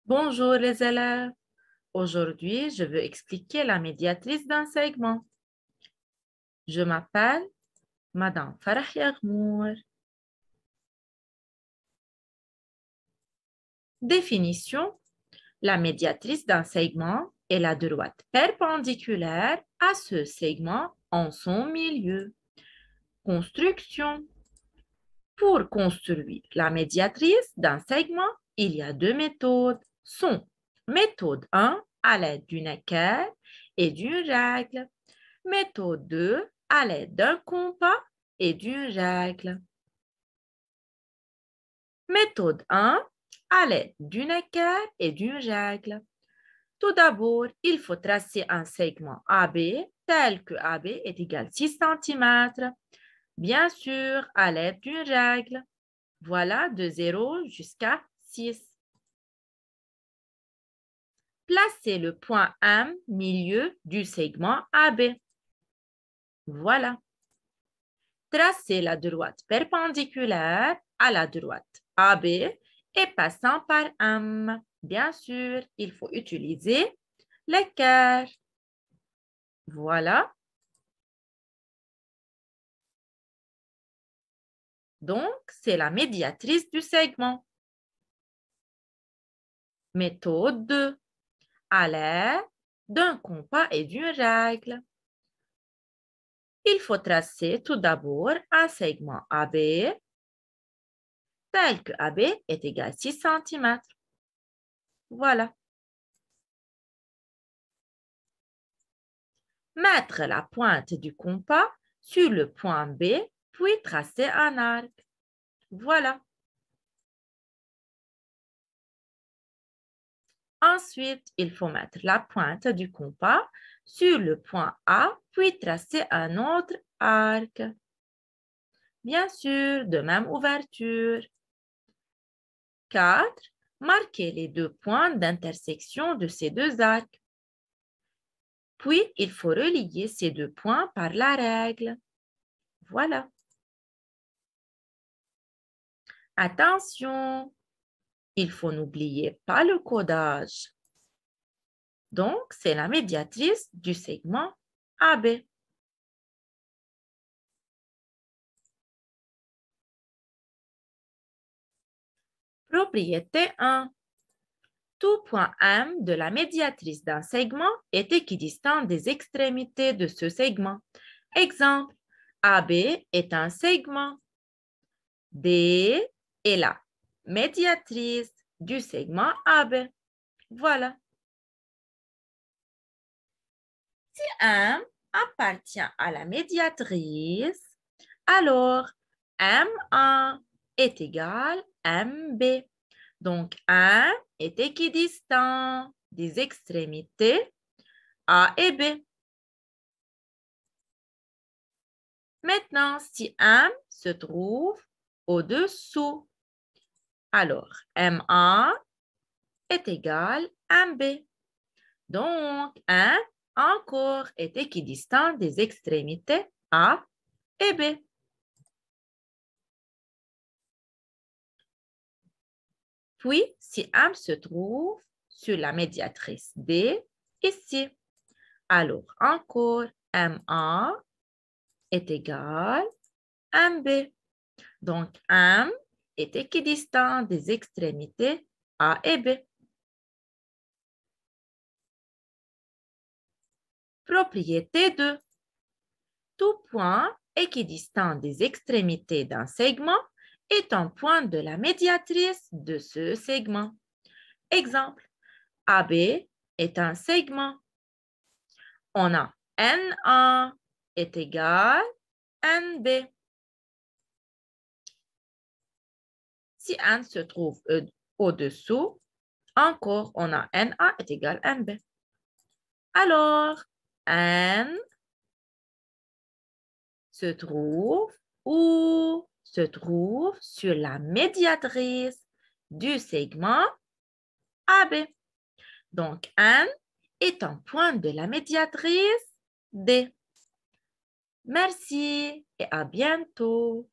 Bonjour les élèves. Aujourd'hui, je veux expliquer la médiatrice d'un segment. Je m'appelle Madame Farah Yarmour. Définition. La médiatrice d'un segment est la droite perpendiculaire à ce segment en son milieu. Construction. Pour construire la médiatrice d'un segment, il y a deux méthodes. Sont méthode 1 à l'aide d'une équerre et d'une règle. Méthode 2 à l'aide d'un compas et d'une règle. Méthode 1 à l'aide d'une équerre et d'une règle. Tout d'abord, il faut tracer un segment AB tel que AB est égal à 6 cm. Bien sûr, à l'aide d'une règle. Voilà, de 0 jusqu'à 6. Placez le point M milieu du segment AB. Voilà. Tracez la droite perpendiculaire à la droite AB et passant par M. Bien sûr, il faut utiliser l'équerre. Voilà. Donc, c'est la médiatrice du segment. Méthode 2. À l'aide d'un compas et d'une règle. Il faut tracer tout d'abord un segment AB tel que AB est égal à 6 cm. Voilà. Mettre la pointe du compas sur le point B, puis tracer un arc. Voilà. Ensuite, il faut mettre la pointe du compas sur le point A, puis tracer un autre arc. Bien sûr, de même ouverture. 4. Marquez les deux points d'intersection de ces deux arcs. Puis, il faut relier ces deux points par la règle. Voilà. Attention, il faut n'oublier pas le codage. Donc, c'est la médiatrice du segment AB. Propriété 1. Tout point M de la médiatrice d'un segment est équidistant des extrémités de ce segment. Exemple, AB est un segment. D est la médiatrice du segment AB. Voilà. Si M appartient à la médiatrice, alors M1 est égal à MB. Donc, 1 est équidistant des extrémités A et B. Maintenant, si M se trouve au-dessous, alors M1 est égal à MB. Donc, 1 encore est équidistant des extrémités A et B. Puis, si M se trouve sur la médiatrice D, ici, alors encore M1 est égal à MB. Donc, M est équidistant des extrémités A et B. Propriété 2. Tout point équidistant des extrémités d'un segment est un point de la médiatrice de ce segment. Exemple, AB est un segment. On a N1 est égal à NB. Si N se trouve au-dessous, encore on a NA est égal à NB. Alors, N se trouve où? Se trouve sur la médiatrice du segment AB. Donc, N est un point de la médiatrice D. Merci et à bientôt.